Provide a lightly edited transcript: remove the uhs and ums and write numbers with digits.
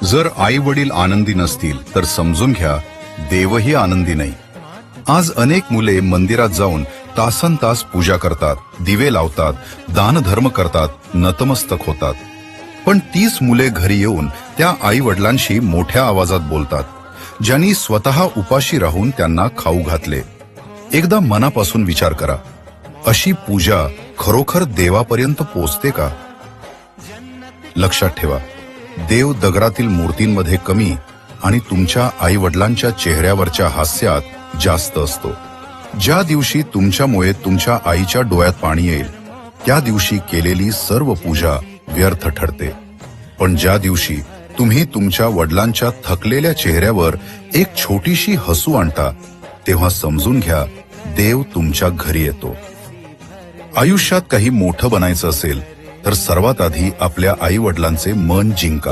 जर आई वडील आनंदी नसतील तर समजून घ्या देवही आनंदी नाही. आज अनेक मुले मंदिरात जाऊन तासन तास पूजा करतात, दिवे लावतात, दानधर्म करतात, नतमस्तक होतात. पण तीच मुले घरी येऊन त्या आई वडिलांशी मोठ्या आवाजात बोलतात, ज्यांनी स्वतः उपाशी राहून त्यांना खाऊ घातले. एकदा मनापासून विचार करा, अशी पूजा खरोखर देवापर्यंत पोचते का? लक्षात ठेवा, देव दगडातील मूर्तींमध्ये कमी आणि तुमच्या आई वडिलांच्या चेहऱ्यावरच्या हास्यात जास्त असतो. ज्या दिवशी तुमच्यामुळे तुमच्या आईच्या डोळ्यात पाणी येईल त्या दिवशी केलेली सर्व पूजा व्यर्थ ठरते. पण ज्या दिवशी तुम्ही तुमच्या वडिलांच्या थकलेल्या चेहऱ्यावर एक छोटीशी हसू आणता तेव्हा समजून घ्या देव तुमच्या घरी येतो. आयुष्यात काही मोठं बनायचं असेल तर सर्वात आधी आपल्या आई वडिलांचे मन जिंका.